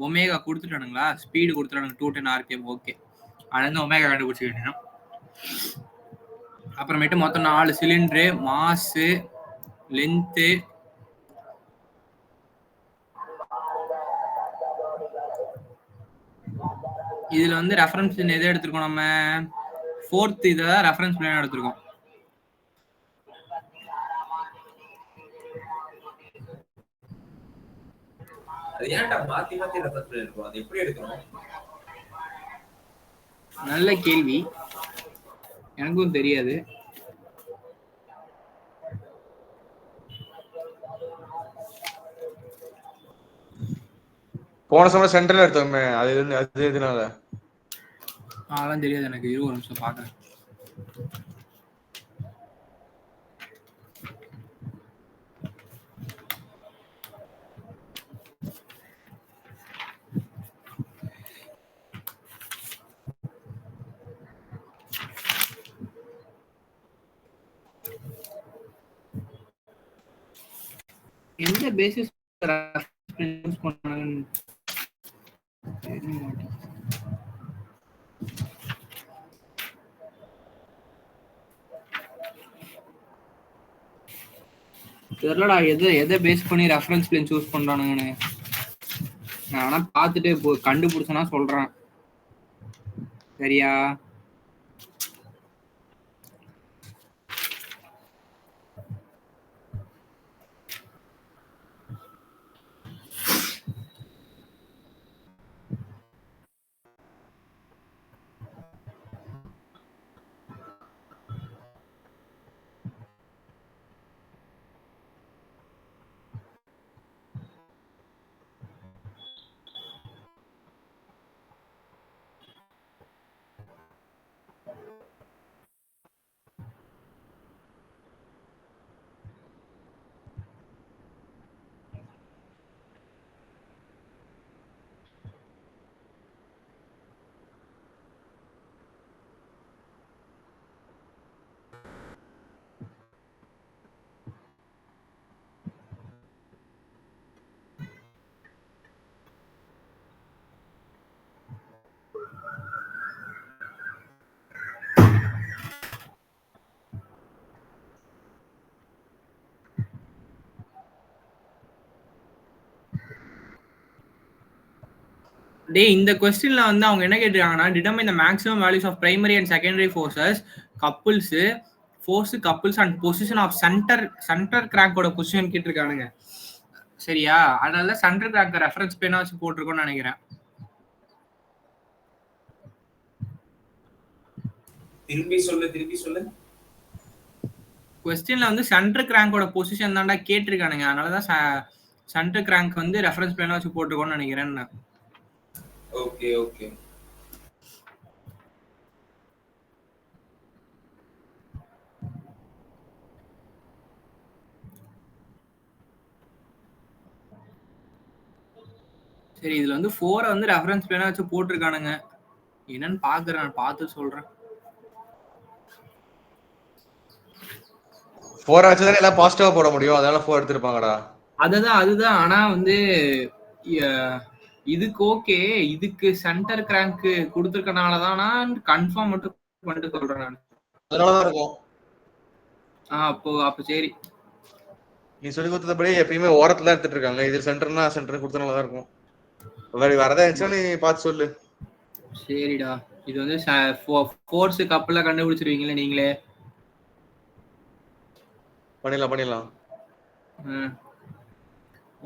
Omega கொடுத்துட்டானுங்களா, speed கொடுத்துட்டானுங்க 210 RPM. Okay, அதுலேருந்து ஒமேகா கண்டுபிடிச்சி வேணும். அப்புறமேட்டு மொத்தம் 4 சிலிண்டரு, மாசு, லென்த்து, இதுல வந்து ரெஃபரன்ஸ் எதை எடுத்திருக்கோம் நம்ம? 4th இதை தான் ரெஃபரன்ஸ் பிளேன் எடுத்திருக்கோம். நல்ல கேள்வி, எனக்கும் தெரியாது. போன சமயம் சென்டர்ல எடுத்தோமே, அது எதுனால? அதெல்லாம் தெரியாது எனக்கு. 20 நிமிஷம் பாக்குறேன். எந்த பேசிஸ் யூஸ் பண்ணாங்கன்னு தெரிய மாட்டேங்குது. தெரியலடா, எதை பேஸ் பண்ணி ரெஃபரன்ஸ் பிளேன் சூஸ் பண்றானுங்கன்னு. நான் ஆனா பார்த்துட்டு கண்டுபிடிச்சனா சொல்றேன். சரியா? இந்த கொஸ்டின்ல வந்து அவங்க என்ன கேட்டிருக்காங்கன்னா, determine the maximum values of primary and secondary forces, couples, force, couples and position of centre கிராங்கோட பொசிஷன் கேட்டிருக்கானுங்க. சரியா? அதனால சென்டர் கிராங்க் ரெஃபரன்ஸ் பேனா வச்சு போட்டிருக்கோம்னு நினைக்கிறேன். திருப்பி சொல்லு. கொஸ்டின்ல வந்து சென்டர் கிராங்கோட பொசிஷன் தான்டா கேட்டிருக்கானுங்க. அதனாலதான் சென்டர் கிராங்க் வந்து ரெஃபரன்ஸ் பேனா வச்சு போட்டிருக்கோம்னு நினைக்கிறேன். ஓகே. சரி, இதுல வந்து 4 வந்து ரெஃபரன்ஸ் பேனா வச்சு போட்டிருக்கானுங்க. என்னன்னு பாக்குறேன், நான் பார்த்து சொல்றேன். 4 ஆச்சு தானே எல்லாம் பாசிட்டிவா போட முடியும், அதனால 4 எடுத்துருப்பாங்கடா. அதுதான். ஆனா வந்து இதுக்கு ஓகே, இதுக்கு சென்டர் கிராங்க் கொடுத்துருக்கனாலதானா கன்ஃபார்ம் மட்டும் பண்ணிட்டு சொல்றேன் நான். அதனாலதான் இருக்கும். அப்ப சரி. நீ சொல்லி கொடுத்தபடி எப்பயுமே ஓரத்துல எடுத்துட்டு இருக்காங்க. இது சென்டர்னா சென்டர் கொடுத்தனாலதான் இருக்கும். வரதா இருந்துச்சுன்னா நீ பார்த்து சொல்லு. சரிடா, இது வந்து ஃபோர்ஸ் கப்பல கண்டுபிடிச்சிருவீங்களே நீங்களே. பண்ணிடலாம்.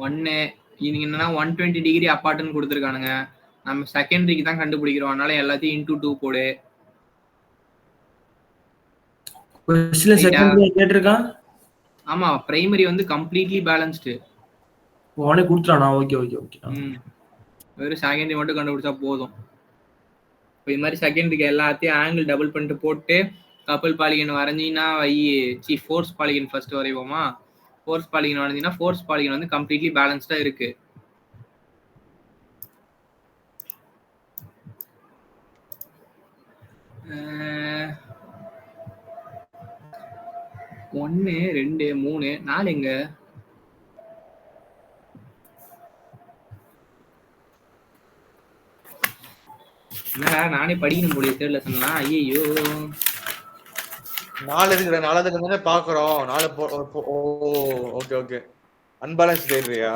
1 நீங்க என்னன்னா 120 டிகிரி அப்பார்ட்னு கொடுத்துருக்கானுங்க. நம்ம செகண்டரிக்கு தான் கண்டுபிடிக்கிறோம், அதனால எல்லாத்தையும் இன்டூ 2 போடு. ஆமா, பிரைமரி வந்து கம்ப்ளீட்லி பேலன்ஸ்டு. ஓனே கொடுத்துறானா? ஓகே. வெறும் செகண்டரி மட்டும் கண்டுபிடிச்சா போதும். இப்போ இது மாதிரி செகண்டரிக்கு எல்லாத்தையும் ஆங்கிள் டபுள் பண்ணிட்டு போட்டு கப்பல் பாலிகன் வரைஞ்சின்னா ஃபோர்ஸ் பாலிகன் ஃபர்ஸ்ட் வரைவோமா? ஃபோர்ஸ் பாலிகன் வரைஞ்சிங்கன்னா ஃபோர்ஸ் பாலிகன் வந்து கம்ப்ளீட்லி பேலன்ஸ்டா இருக்கு. ஒன்னு 2 3 4 எங்க? என்னடா நானே படிக்கணும் போலியே தேர்ட் லெசன்லாம். ஐயோ 4 எதுக்குடா? 4வது தானே பாக்குறோம். 4 ஓ ஓகே ஓகே. அன்பேலன்ஸ் தேடுறியா?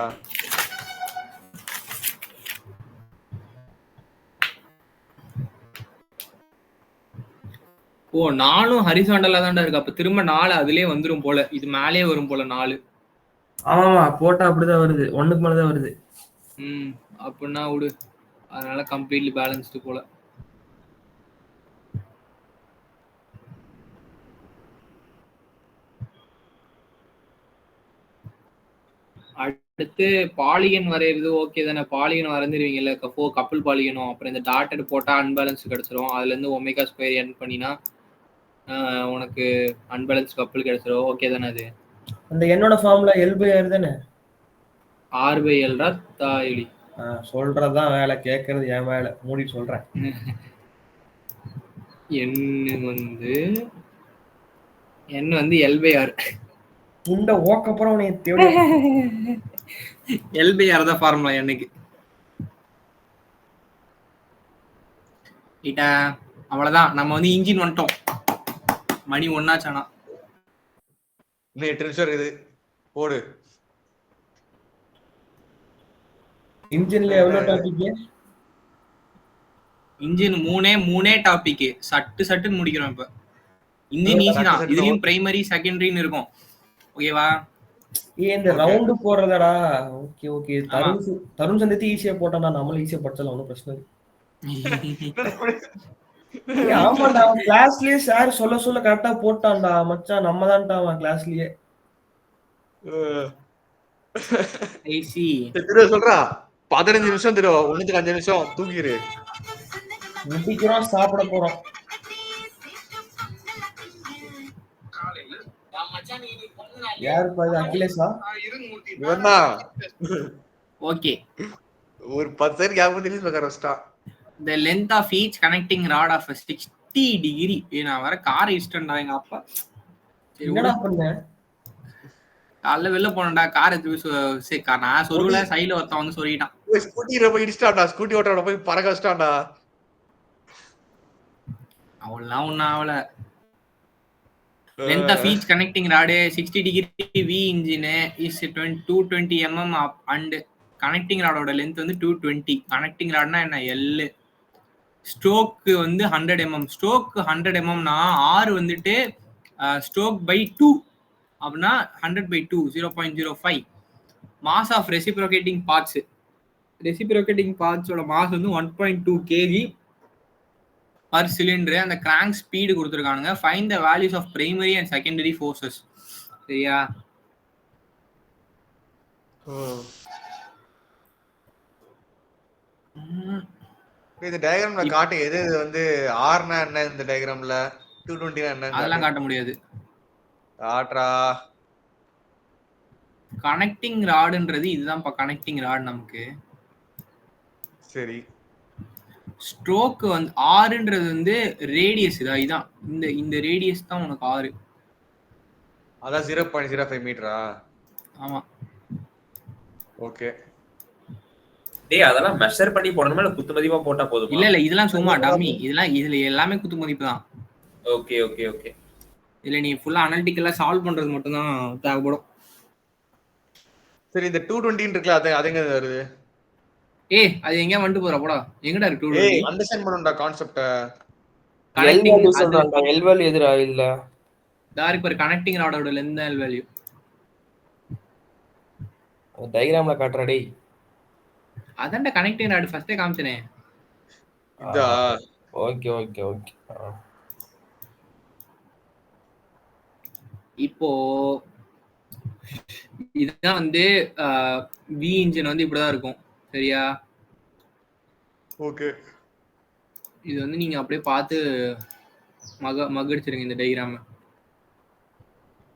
ஓ 4ம் ஹரிசாண்டலா தான்டா இருக்கு. அப்ப திரும்ப 4 அதுலயே வந்துரும் போல. இது மேலேயே வரும் போல 4. ஆமாமா போட்டா அப்படிதான் வருது. 1க்கு மேலதான் வருது. அப்படின்னா விடு. அதனால கம்ப்ளீட்லி பேலன்ஸ்டு போல. அடுத்து பாலிகன் வரைகிறது ஓகே தானே? பாலிகன் வரைஞ்சிருவீங்கல்ல, கப்பல் பாலிகனும். அப்புறம் இந்த டாட்டட் போட்டா அன்பேலன்ஸ் கிடைச்சிரும். அதுல இருந்து ஒமேகா ஸ்கொயர் என் பண்ணினா உனக்கு அன்பேலன்ஸ் கப்பல் கிடைச்சிரும். ஓகே தானே? அது அந்த என்னோட ஃபார்முலா L/R தானே? R/L தாயொலி. சொல்றதுதான் வேலை, கேட்கறது என் வேலை. மூடி சொல்றேன். n வந்து L/R. இந்த ஓக்கப்புறம் உன்னை தேடி L/R தான் ஃபார்முலா எனக்கு. ரைட்டா? அவ்வளவுதான். நம்ம வந்து இன்ஜின் வந்துட்டோம். மணி 1 ஆச்சானா. இன்னும் 8 நிமிஷம் இருக்குது. போடு. இன்ஜின்ல எவ்வளவு டாபிக்? Engine 3 topic. சட்டுன்னு முடிக்கிறோம் இப்ப. இன்ஜின் ஈஸி தான். இதுலயும் பிரைமரி செகண்டரின்னு இருக்கும். ஓகேவா? இந்த ரவுண்ட் போடுறதடா. Okay okay. தருண் சந்தித்து ஈஸியா போட்டானா, நம்மளும் ஈஸியா படிச்சலாம், ஒன்றும் பிரச்சனை இல்லை. ஆமாண்டா, அவன் கிளாஸ்லயே சார் சொல்ல கரெக்டா போட்டான்டா மச்சான். நம்ம தான்டா அவன் கிளாஸ்லயே. சொல்றா 15 நிமிஷம் தருவா. 1க்கு 5 நிமிஷம் தூங்கிரு. முடிக்கிறோம், சாப்பிட போறோம். யாருப்பா இது? அகிலேஷா? இவன்தான். ஓகே. ஒரு 10 செகண்ட் கேப் வந்து இங்கிலீஷ் பேச ஆரம்பிச்சிட்டா. The length of each connecting rod of a 60 degree. நான் வர கார் இஷ்டம்டா எங்க அப்பா. என்னடா பண்ண? காலைல வெளில போனடா, கார் எடுத்து நான் சொருவுல சைடுல ஒருத்தன் வந்து சொருகிட்டான். ஸ்கூட்டில போய் இடிச்சிட்டான்டா. ஸ்கூட்டி ஓட்டறவன போய் பறக்க வச்சிட்டான்டா. அவளெல்லாம் ஒன்னும் ஆகல. Length of each connecting rod 60 degree V engine is 220 mm and connecting rod ஓட length வந்து 220. connecting rodனா என்ன? L. ஸ்ட்ரோக் வந்து 100 mm. ஸ்ட்ரோக் 100 mm னா R வந்துட்டு ஸ்ட்ரோக் பை 2 அப்படின்னா 100/2 0.05. Mass of reciprocating parts. Reciprocating பார்ட்ஸோட மாஸ் வந்து 1.2 kg பர் சிலிண்டர். அந்த கிராங்க் ஸ்பீடு கொடுத்துருக்கானுங்க. Find the values of primary and secondary forces. சரியா? இந்த டயகிராம்ல காட்டு. எது வந்து R னா என்ன? இந்த டயகிராம்ல 220 னா என்ன? அதெல்லாம் காட்ட முடியாது. காட்றா. கனெக்டிங் ராட்ன்றது இதுதான்ப்பா கனெக்டிங் ராட் நமக்கு. சரி. ஸ்ட்ரோக் வந்து ஆர்ன்றது வந்து ரேடியஸ். இதான் இந்த ரேடியஸ் தான் உனக்கு ஆறு. அதான் 0.05 மீட்டரா? ஆமா. ஓகே. டேய் அதெல்லாம் மெஷர் பண்ணி போடணுமா இல்ல குத்து மதிப்பா போட்டா போதுமா? இல்ல இதெல்லாம் சும்மா டம்மி. இதுல எல்லாமே குத்து மதிப்பு தான். Okay okay okay. இல்ல நீ ஃபுல்லா அனலிட்டிக்கலா சால்வ் பண்றது மட்டும் தான் தேவைப்படும். சரி, இந்த 220 இருக்குல, அது எங்க வருது? அது எங்க வந்து போற போடா? எங்கடா இருக்கு 220? அண்டர்ஸ்டாண்ட் பண்ணனும்டா கான்செப்ட். கனெக்டிங் சொல்றான்டா. L வேல்யூ எதுடா? இல்ல டைரக்ட் பர் கனெக்டிங் ராடோட லெந்த் L வேல்யூ. டயகிராம்ல காட்றா டேய். அதான்டா கனெக்டிங் ராட் ஃபர்ஸ்டே காமிச்சனே. இதா? Okay okay okay. இப்போ இதுதான் வந்து வி இன்ஜின் வந்து இப்படிதான் இருக்கும். சரியா? ஓகே. இது வந்து நீங்க அப்படியே பார்த்து மகடிச்சிருங்க இந்த டயகிராம்.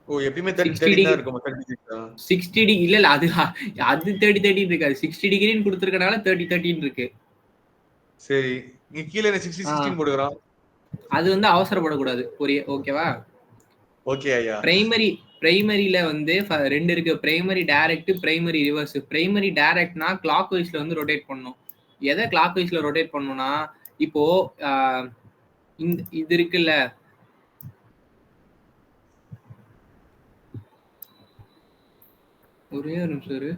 ஓ எப்பவுமே 30 தான் இருக்கும். 60 டிகிரி இல்ல அது 30 இருக்காது. 60 டிகிரின்னு கொடுத்திருக்கனால 30 இருக்கு. சரி, நீ கீழ 60 போடுறோம். அது வந்து அவசரப்படக்கூடாது. ஓகேவா? ஓகே ஐயா. பிரைமரியில வந்து 2 இருக்கு. Primary direct, primary reverse. Primary டைரக்ட்னா கிளாக் வைஸ்ல வந்து ரொட்டேட் பண்ணணும். எதை கிளாக் வைஸ்ல ரொட்டேட் பண்ணணும்னா இப்போ இது இருக்குல்ல, ஒரே ஒரு நிமிஷம் இரு.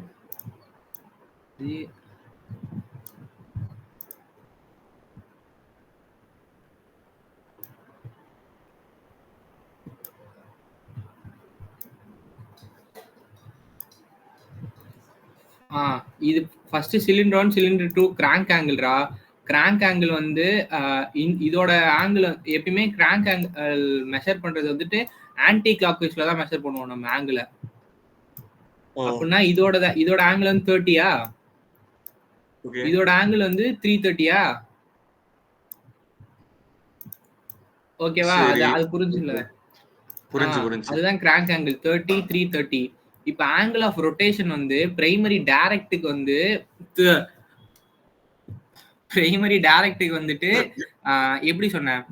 இது ஃபர்ஸ்ட் சிலிண்டர் 1 சிலிண்டர் 2 கிராங்க் ஆங்கிள்ரா. கிராங்க் ஆங்கிள் வந்து இதோட ஆங்கிள் எப்பயுமே கிராங்க் ஆங்கிள் மெஷர் பண்றது வந்துட்டு ஆன்டி கிளாக் வைஸ்ல தான் மெஷர் பண்ணுவோம் நம்ம ஆங்கிள. அப்படின்னா இதோட ஆங்கிள் வந்து 30யா, இதோட ஆங்கிள் வந்து 330யா? ஓகேவா? அது புரிஞ்சுல? புரிஞ்சு. அதுதான் கிராங்க் ஆங்கிள் 30 330. இப்ப ஆங்கிள் ஆஃப் ரொட்டேஷன் வந்து பிரைமரி டைரக்ட்டுக்கு வந்துட்டு எப்படி சொன்னேன்,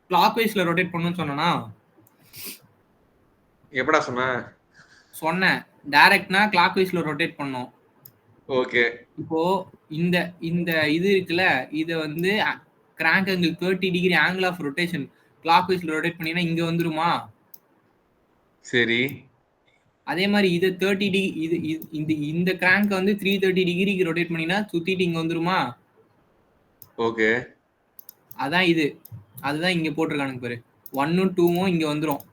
கிளாக் வைஸ்ல ரொட்டேட் பண்ணணும்னு சொன்னா எப்படா சொன்னேன் டைரக்ட்னா கிளாக் வைஸ்ல ரொட்டேட் பண்ணும். ஓகே. இப்போ இந்த இது இருக்குல்ல, இத வந்து crank angle 30 degree angle of rotation கிளாக் வைஸ்ல ரொட்டேட் பண்ணினா இங்க வந்துருமா? சரி. அதே மாதிரி இது 30 டிகிரி இந்த கிராங்க் வந்து 330 டிகிரிக்கு ரொட்டேட் பண்ணினா சுத்திட்டு இங்க வந்துருமா? ஓகே. அதுதான் இங்க போட்டிருக்கானுங்க பாரு, 1ம் 2ம் இங்க வந்துரும்.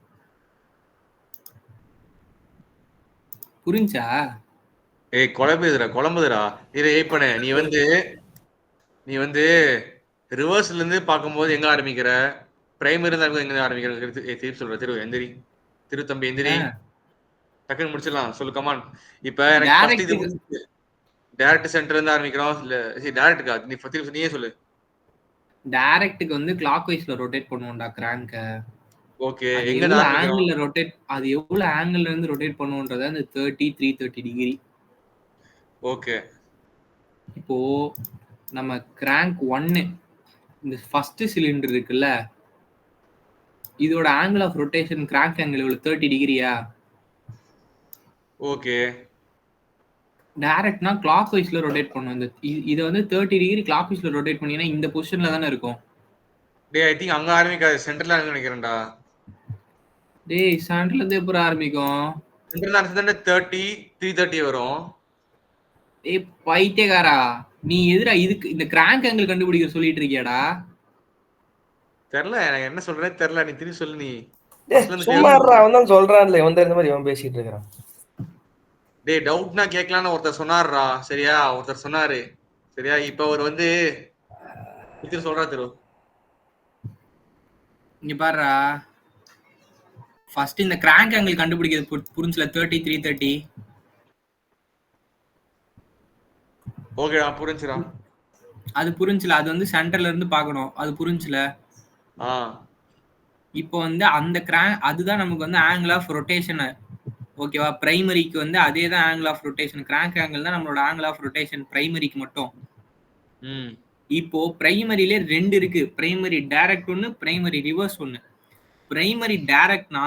புரிஞ்சா? ஏய் குழம்புதுடா. இரு ஏய்ப்பனே, நீ வந்து ரிவர்ஸ்ல இருந்து பார்க்கும்போது எங்க ஆரம்பிக்கிற? பிரைமரி இருந்தா எங்க ஆரம்பிக்கிற? திருப்பி சொல்ற. திரு தம்பி எந்திரி. டக்குன்னு முடிச்சிடலாம். சொல்லு கமான். இப்ப எனக்கு ஃபர்ஸ்ட் இது டைரக்ட் சென்டர்ல இருந்து ஆரம்பிக்கிறோம். இல்ல டைரக்ட்கா நீ திருப்பி நீயே சொல்லு. டைரக்ட்டுக்கு வந்து கிளாக் வைஸ்ல ரொட்டேட் பண்ணுவோம்டா கிராங்க. ஓகே. அது எங்க எவ்வளவு ஆரம்பிக்கிறோம்? ஆங்கிள்ல ரொட்டேட், அது எவ்வளவு ஆங்கிள்ல இருந்து ரொட்டேட் பண்ணுவோன்றத அந்த 30 330 டிகிரி. ஓகே. இப்போ நம்ம கிராங்க் 1 இந்த ஃபர்ஸ்ட் சிலிண்டர் இருக்குல்ல, இதோட angle of rotation crank angle எவ்வளவு? 30 டிகிரியா? ஓகே. டைரக்ட்னா கிளாக் வைஸ்ல ரொட்டேட் பண்ணும். இத வந்து 30 டிகிரி கிளாக் வைஸ்ல ரொட்டேட் பண்ணினா இந்த பொசிஷன்ல தானே இருக்கும். டேய் ஐ திங்க் அங்க ஆரம்பிக்காது, சென்டர்ல நினைக்கிறேன்டா. டேய் சென்டர்ல இருந்து எப்போ ஆரம்பிக்கும்? சென்டர்ல ஆரம்பிச்சா 30 330 வரும். டேய் பைத்தியக்காரா, நீ எதுடா இதுக்கு இந்த கிராங்க் ஆங்கிள் கண்டுபிடிக்க சொல்லிட்டு இருக்கியாடா? தெரியல, எனக்கு என்ன சொல்றேனே தெரியல. நீ திருப்பி சொல்லு. நீ சும்மா அவன் தான் சொல்றான்ல, இவன் இந்த மாதிரி இவன் பேசிட்டு இருக்கான். டேய் டவுட்னா கேட்கலான்னு ஒருத்தர் சொன்னாருடா. சரியா? ஒருத்தர் சொன்னாரு. சரியா? இப்ப அவர் வந்து சொல்றா திரு. இங்க பாருடா, ஃபர்ஸ்ட் இந்த கிராங்க் ஆங்கிள் கண்டுபிடிக்கிறது புரிஞ்சுல? 30 330. ஓகேடா, புரிஞ்சுடா. அது புரிஞ்சுல? அது வந்து சென்டர்ல இருந்து பார்க்கணும். அது புரிஞ்சுல? இப்போ வந்து அந்த அதுதான் நமக்கு வந்து ஆங்கிள் ஆஃப் ரொட்டேஷன். ஓகேவா? பிரைமரிக்கு வந்து அதே தான் angle of rotation. Crank angle தான் நம்மளோட ஆங்கிள் ஆஃப் ரொட்டேஷன் பிரைமரிக்கு மட்டும். இப்போ பிரைமரியில 2 இருக்கு, பிரைமரி டைரக்ட் ஒன்னு, பிரைமரி ரிவர்ஸ் ஒன்னு. பிரைமரி டைரக்ட்னா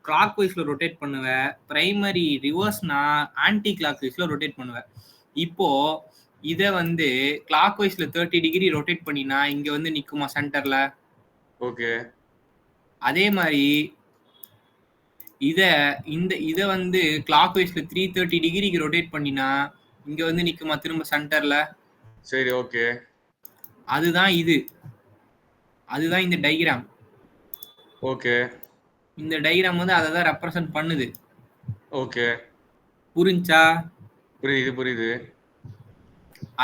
கிளாக் வைஸ்ல ரொட்டேட் பண்ணுவேன், பிரைமரி ரிவர்ஸ்னா ஆன்டி கிளாக் வைஸ்ல ரொட்டேட் பண்ணுவேன். இப்போ இத வந்து கிளாக் வைஸ்ல 30 டிகிரி ரொட்டேட் பண்ணினா இங்க வந்து நிக்குமா சென்டர்ல? ஓகே. அதே மாதிரி இத வந்து கிளாக் வைஸ்ல 330 டிகிரிக்கு ரொட்டேட் பண்ணினா இங்க வந்து நிக்குமா திரும்ப சென்டர்ல? சரி, ஓகே. அதுதான் இந்த டயகிராம். ஓகே. இந்த டயகிராம் வந்து அதை தான் ரெப்ரசன்ட் பண்ணுது. ஓகே. புரிஞ்சா? புரியுது.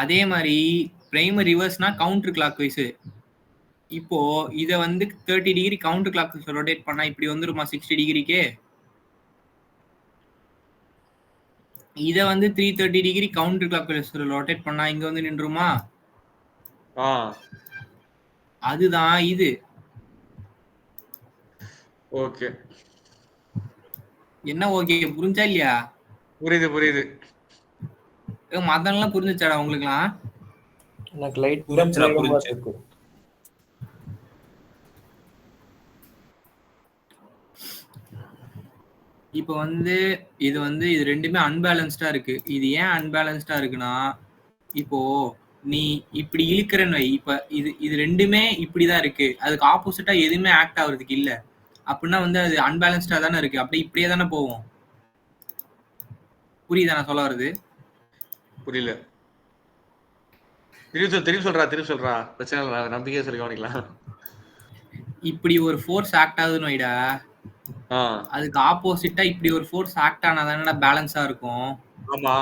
அதே மாதிரி பிரைமரி ரிவர்ஸ்னா கவுண்டர் கிளாக் வைஸ். இப்போ இத வந்து 30 degree counter clockwise rotate பண்ணா இப்படி வந்துருமா 60 டிகிரிக்கு? இத வந்து 330 degree counter clockwise rotate பண்ணா இங்க வந்து நின்றுமா? அதுதான் இது. ஓகே. என்ன ஓகே, புரிஞ்சா இல்லையா? புரியுது. மத்தெல்லாம் புரிஞ்சுச்சாடா உங்களுக்குலாம்? எனக்கு லைட்டா புரிஞ்சு. இப்போ வந்து இது ரெண்டுமே அன்பேலன்ஸ்டா இருக்கு. இது ஏன் அன்பேலன்ஸ்டா இருக்குன்னா, இப்போ நீ இப்படி இழுக்கிறன்னு வை, இப்ப இது இது ரெண்டுமே இப்படிதான் இருக்கு, அதுக்கு ஆப்போசிட்டா எதுவுமே ஆக்ட் ஆகுறதுக்கு இல்ல அப்படின்னா வந்து அது அன்பேலன்ஸ்டா தானே இருக்கு, அப்படி இப்படியே தானே போகும். புரியுதா நான் சொல்ல வருது? புரியல. திருப்பி சொல்றா. பிரச்சனை இல்லை, நம்பிக்கையா சொல்லி கவனிக்கலாம். இப்படி ஒரு ஃபோர்ஸ் ஆக்ட் ஆகுதுன்னு வைடா, அதுக்கு ஆப்போசிட்டா இப்படி ஒரு ஃபோர்ஸ் ஆக்ட் ஆனாதானடா பேலன்ஸா இருக்கும். ஆமா.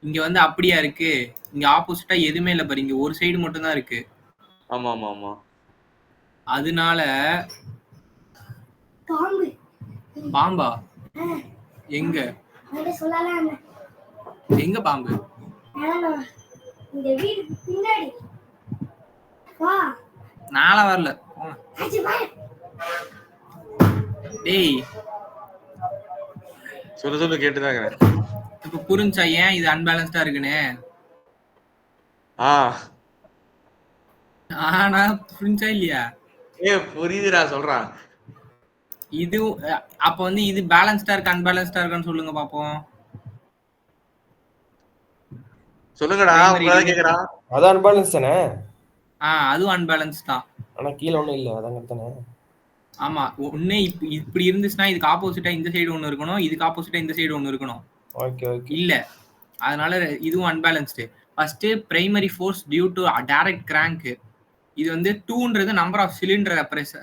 இங்க வந்து அப்படியா இருக்கு, இங்க ஆப்போசிட்டா எதுவுமே இல்ல பாரு, இங்க ஒரு சைடு மட்டும் தான் இருக்கு. ஆமா ஆமா ஆமா. அதனால பாம்பா எங்க எங்க பாம்பு? நாளா வரல. டேய் சொல்லு கேட்டுதான் இருக்கிறேன். இப்ப புரிஞ்சா ஏன் இது அன்பேலன்ஸ்டா இருக்குன்னு? ஆனா புரிஞ்சா இல்லையா? புரியுதுடா, சொல்றா. இது அப்ப வந்து இது பேலன்ஸ்டா இருக்கு அன்பேலன்ஸ்டா இருக்கான்னு சொல்லுங்க பாப்போம். சொல்லுங்கடா, உங்கள கேக்குறா. அது அன்பேலன்ஸ் தானே? அதுவும் அன்பேலன்ஸ் தான். ஆனா கீழ ஒண்ணும் இல்ல, அதாங்க தானே. ஆமா, ஒண்ணே இப்படி இருந்துச்சுன்னா இதுக்கு ஆப்போசிட்டா இந்த சைடு ஒண்ணு இருக்கணும், இதுக்கு ஆப்போசிட்டா இந்த சைடு ஒண்ணு இருக்கணும். Okay okay. இல்ல, அதனால இதுவும் unbalanced. First primary force due to direct crank, இது வந்து 2ன்றது நம்பர் ஆஃப் சிலிண்டர்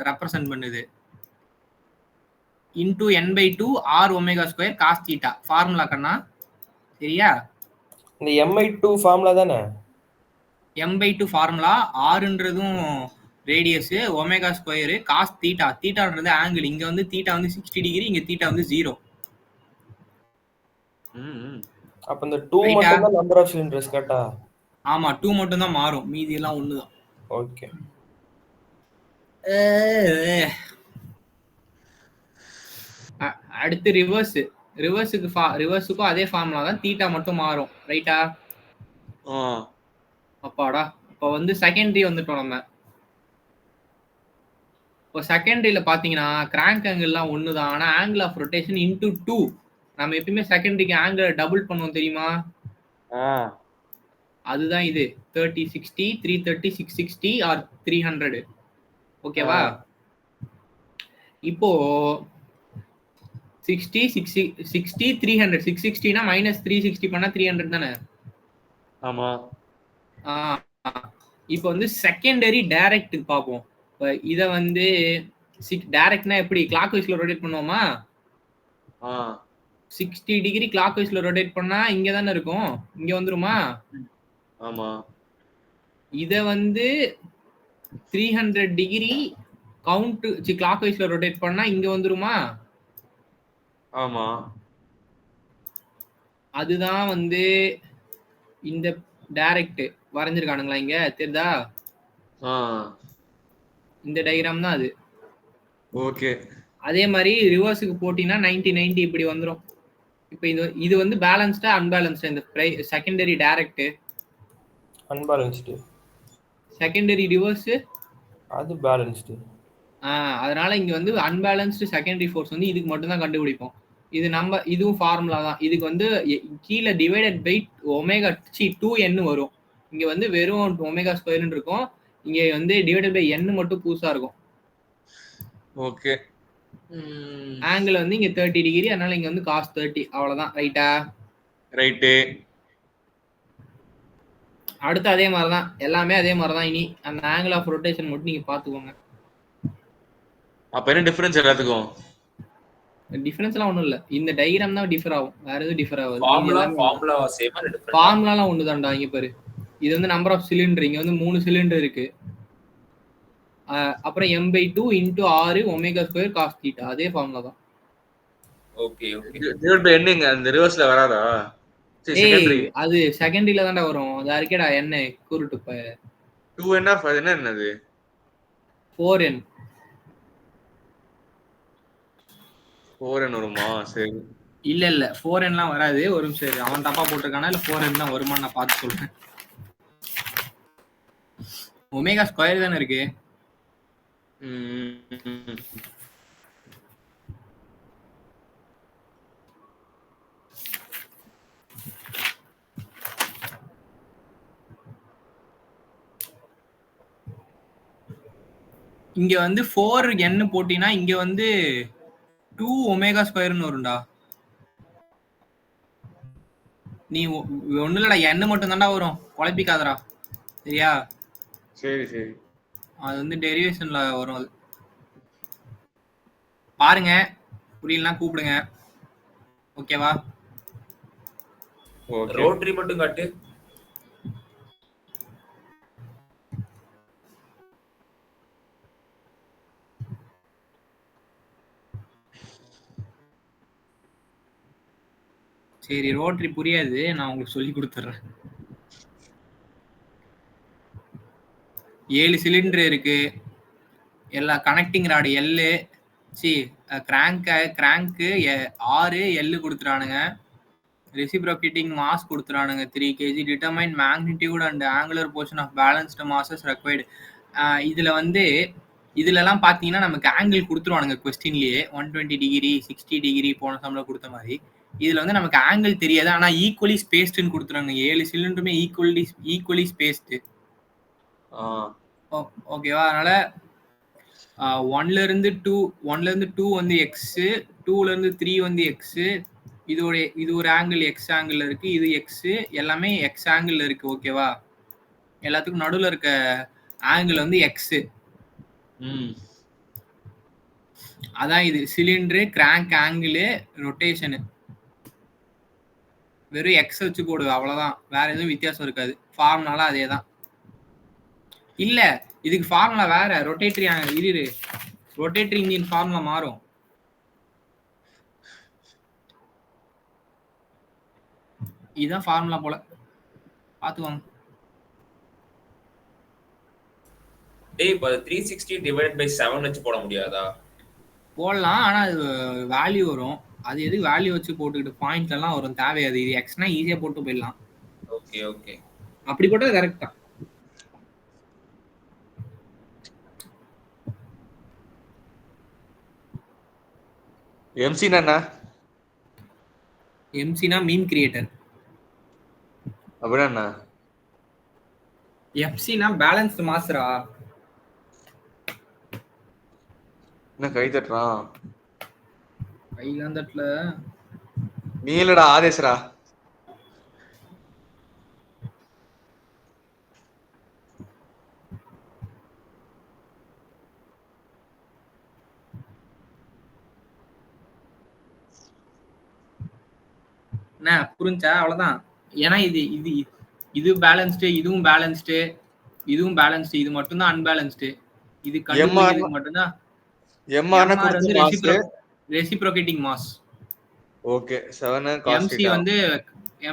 ரெப்ரசன்ட் பண்ணுது. Into n/2 r omega square cos theta formula கண்ணா, சரியா? இந்த mi2 ஃபார்முலா தானே? m/2 ஃபார்முலா, rன்றதும் radius, omega square cos theta, தீட்டான்றது ஆங்கிள். இங்க வந்து தீட்டா வந்து 60 டிகிரி, இங்க தீட்டா வந்து 0. அப்ப இந்த 2 மட்டும் தான் நம்பர் ஆஃப் சிலிண்டர்ஸ் கரெக்ட்டா? ஆமா, 2 மட்டும் தான் மாறும், மீதி எல்லாம் ஒண்ணுதான். ஓகே. அடுத்து ரிவர்ஸுக்கும் அதே ஃபார்முலா தான், தீட்டா மட்டும் மாறும், ரைட்டா? அப்பாடா, இப்போ வந்து செகண்டரி வந்துட்டோம் நம்ம. இப்போ செகண்டரியில பாத்தீங்கன்னா கிராங்க் ஆங்கிள்லாம் ஒண்ணுதான், ஆனா ஆங்கிள் ஆஃப் ரொட்டேஷன் இன்டூ 2. நம்ம எப்பயுமே செகண்டரிக்கு ஆங்கிள் டபுள் பண்ணுவோம் தெரியுமா? அதுதான் இது 30 60 330 660 ஆர் 300. ஓகேவா? இப்போ 60 60 300 660னா மைனஸ் 360 பண்ணா 300 தானே? ஆமா. இப்போ வந்து செகண்டரி டைரக்ட் பார்ப்போம். இப்போ இத வந்து டைரக்ட்னா எப்படி கிளாக் வைஸ்ல ரொட்டேட் பண்ணுவோமா? 60 டிகிரி கிளாக் வைஸ்ல ரொட்டேட் பண்ணா இங்க தானே இருக்கும், இங்க வந்துருமா? ஆமா. இத வந்து 300 டிகிரி கவுண்ட் கிளாக் வைஸ்ல ரொட்டேட் பண்ணா இங்க வந்துருமா? ஆமா. அதுதான் வந்து இந்த டைரக்ட் வரைஞ்சிருக்கானுங்களா இங்க, தெரியுதா? இந்த டயகிராம் தான் அது. ஓகே. அதே மாதிரி ரிவர்ஸுக்கு போட்டினா 90 90 இப்படி வந்துரும். இப்போ இது வந்து பேலன்ஸ்டா அன்பேலன்ஸ்டா? இந்த secondary direct unbalanced, secondary reverse அது பேலன்ஸ்டு. அதனால இங்க வந்து அன்பேலன்ஸ்டு செகண்டரி ஃபோர்ஸ் வந்து இதுக்கு மட்டும் தான் கண்டுபிடிப்போம். இது நம்ம இதுவும் ஃபார்முலா தான். இதுக்கு வந்து கீழே டிவைடட் பை ஒமேகா 2n வரும், இங்க வந்து வெறும் ஒமேகா ஸ்கொயர்னு இருக்கும், இங்க வந்து டிவைடட் பை n மட்டும் புதுசா இருக்கும். ஓகே. ஆங்கிள் வந்து இங்க 30 டிகிரி, அதனால இங்க வந்து cos 30, அவ்வளவுதான். ரைட்டா? ரைட்டு. அடுத்து அதே மாதிரி தான், எல்லாமே அதே மாதிரி தான். இனி அந்த ஆங்கிள் ஆஃப் ரொட்டேஷன் மட்டும் நீங்க பாத்துக்கோங்க. அப்ப என்ன டிஃபரன்ஸ் எல்லாத்துக்கும்? டிஃபரன்ஸ் எல்லாம் ஒண்ணும் இல்ல, இந்த டயகிராம் தான் டிஃபர் ஆகும், வேற எதுவும் டிஃபர் ஆகாது. ஃபார்முலா சேமா டிஃபரண்ட்? ஃபார்முலாலாம் ஒண்ணுதான்டா. இங்க பாரு, இது வந்து நம்பர் ஆஃப் சிலிண்டர், இங்க வந்து 3 சிலிண்டர் இருக்கு. அப்புறம் m/2 into r omega square cos theta, அதே ஃபார்முலா தான். Okay okay. டிவைட் பை என்னங்க அந்த ரிவர்ஸ்ல வராதா? செகண்டரி அது செகண்டரியில தான்டா வரும். அது இருக்கேடா என்ன கூருட்டு ப 2n ஆஃப் அது என்னது? 4n 4n வருமா? சரி. இல்ல 4nலாம் வராது. ஒரு நிமிஷம், அவன் தப்பா போட்டிருக்கானா இல்ல 4n தான் வருமா நான் பார்த்து சொல்றேன். ஒமேகா ஸ்கொயர் தானே இருக்கு. இங்க வந்து 4n போட்டினா இங்க வந்து 2 ஒமேகா ஸ்கொயர்னு வரும்டா. நீ ஒண்ணு இல்லடா, n மட்டும் தான்டா வரும், குழப்பிக்காதடா சரியா. சரி சரி அது வந்து டெரிவேஷன்ல வரும். அது பாருங்க, புரியலனா கூப்பிடுங்க, ஓகேவா? ஓகே ரோட்டரி மட்டும் காட்டு. சரி, ரோட்டரி புரியாது, நான் உங்களுக்கு சொல்லி கொடுத்துட்றேன். 7 சிலிண்டர் இருக்கு, எல்லா கனெக்டிங் ராடு எல்லு கிராங்க்கு 6 எல்லு கொடுத்துறானுங்க. ரெசிப்ரோகேட்டிங் மாஸ் கொடுத்துறானுங்க 3 kg. Determine magnitude and angular portion of balanced masses required. இதுல வந்து இதுலலாம் பார்த்தீங்கன்னா நமக்கு ஆங்கிள் கொடுத்துருவானுங்க கொஸ்டின்லயே, 120 டிகிரி 60 டிகிரி போன சம்ல கொடுத்த மாதிரி. இதுல வந்து நமக்கு ஆங்கிள் தெரியாது, ஆனா ஈக்குவலி ஸ்பேஸ்டுன்னு கொடுத்துறாங்க. 7 சிலிண்டருமே ஈக்குவலி ஸ்பேஸ்டு. ஓகேவா? அதனால 1ல இருந்து 2 வந்து எக்ஸ், 2ல இருந்து 3 வந்து எக்ஸ். இது ஒரு ஆங்கிள் எக்ஸ் ஆங்கிள் இருக்கு, இது எக்ஸ், எல்லாமே எக்ஸ் ஆங்கிள் இருக்கு, ஓகேவா? எல்லாத்துக்கும் நடுவில் இருக்க ஆங்கிள் வந்து எக்ஸ். அதான் இது சிலிண்டரு, கிராங்க் ஆங்கிள், ரொட்டேஷனு. வெறும் எக்ஸ் வச்சு போடுது, அவ்வளவுதான், வேற எதுவும் வித்தியாசம் இருக்காது. ஃபார்முலால அதே தான். இல்ல, இதுக்கு ஃபார்முலா வேற. ரொட்டேட்டரி இன்ஜின் ஃபார்முலா மாறும். இதுதான் ஃபார்முலா போல, பாத்துக்கோங்க. டேய் இப்ப 360 டிவைடட் பை 7 வச்சு போட முடியாதா? போடலாம், ஆனா அது வேல்யூ வரும். அது எதுக்கு வேல்யூ வச்சு போட்டுக்கிட்டு பாயிண்ட் எல்லாம் வரும், தேவையாது. இது எக்ஸ்னா ஈஸியா போட்டு போயிடலாம். ஓகே ஓகே, அப்படி போட்டா கரெக்ட் தான். எம்சினா என்ன? எம்சினா மீம் கிரியேட்டர். அப்படின்னா என்ன? எஃப்சினா பேலன்ஸ்டு மாஸ்டரா. என்ன கை தட்டுறான்? கையிலாம் தட்டல. நீ இல்லடா, ஆதேஷ்ரா. என்ன புரிஞ்சா? அவ்வளவுதான். ஏன்னா இது பேலன்ஸ்டு, இதுவும் பேலன்ஸ்டு, இதுவும் பேலன்ஸ்டு, இது மட்டும் தான் அன்பேலன்ஸ்டு. இது கண்டுபிடிக்கிறதுக்கு மட்டும்தான். எம்ஆர்னா MR வந்து கொடுத்து reciprocating mass. Okay, 7 cos θ.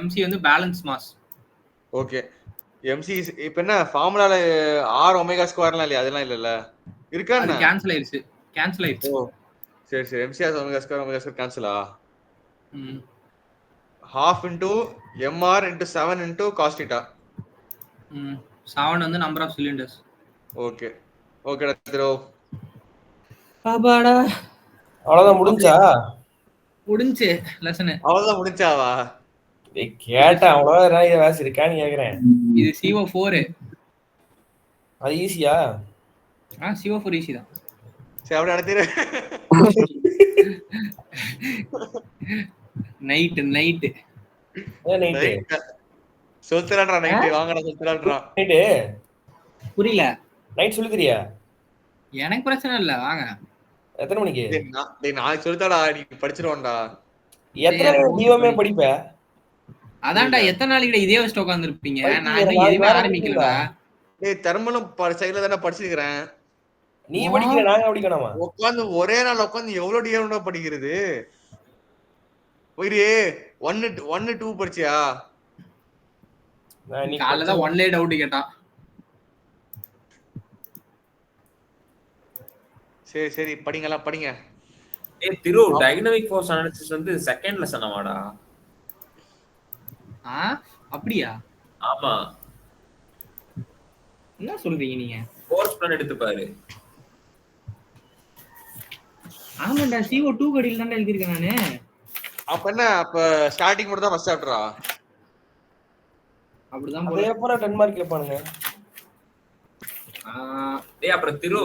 MC வந்து பேலன்ஸ் மாஸ். ஓகே, எம்சி இப்ப என்ன ஃபார்முலால r ஒமேகா ஸ்கொயர்லாம் இல்லையா? அதெல்லாம் இல்லல்ல, இருக்கா அது என்ன? கேன்சல் ஆயிருச்சு. ஓ சரி சரி, எம்சி ஆஸ் ஒமேகா ஸ்கொயர் கேன்சலா? ம். half into mr into 7 into cos θ. 7 வந்து நம்பர் ஆஃப் சிலிண்டர்ஸ். ஓகே ஓகேடா திரோ. அப்பாடா, அவ்வளவுதான் முடிஞ்சா? முடிஞ்சு லெசன். அவ்வளவுதான் முடிஞ்சாவா? கேட்டேன் அவ்வளவுதான். இதை வேசி இருக்கான்னு கேக்குறேன். இது CO4. அது ஈஸியா? CO4 ஈஸி தான். சரி அப்படியே நடத்திரு. நைட் சொல்லுறான்டா, நைட் வாங்கடா சொல்லுறான்டா. நைட்டு புரியல. நைட் சொல்லி தெரியா? எனக்கு பிரச்சனை இல்ல, வாங்க. எத்தனை மணிக்கு? டேய் நாளைக்கு சொல்லிட்டாடா, நீ படிச்சிருவான்டா. எத்தனை ஜீவமே படிப்ப? அதான்டா, எத்தனை நாளைக்கு இதே வச்சுட்டு உட்கார்ந்திருப்பீங்க? நான் இன்னும் எதுவுமே ஆரம்பிக்கலடா. டேய் தெர்மலும் சைடுல தான படிச்சிருக்கேன். நீ படிக்கிற, நாங்க படிக்கணுமா? உட்கார்ந்து ஒரே நாள் உட்கார்ந்து எவ்வளவு டிஎம்டா படிக்கிறது? போயிரு 1 2 படிச்சியா? நீ காலைல தான் ஒன்லே டவுட் கேட்டான். சரி சரி, படிங்கலாம் படிங்க. ஏய் திரு, டைனமிக் ஃபோர்ஸ் அனாலிசிஸ் வந்து செகண்ட் லெசன் ஆமாடா? அப்படியா? ஆமா. என்ன சொல்றீங்க நீங்க? கோர்ஸ் பிளான் எடுத்து பாரு. ஆமாடா, CO2 கடியில தான் எழுதி இருக்கேன் நானு. அப்ப என்ன, அப்ப ஸ்டார்டிங் மட்டும் தான் ஃபர்ஸ்ட் சாப்டரா? அப்படிதான் போல. எப்பற 10 மார்க் கேட்பானுங்க. டேய் அப்புறம் திரு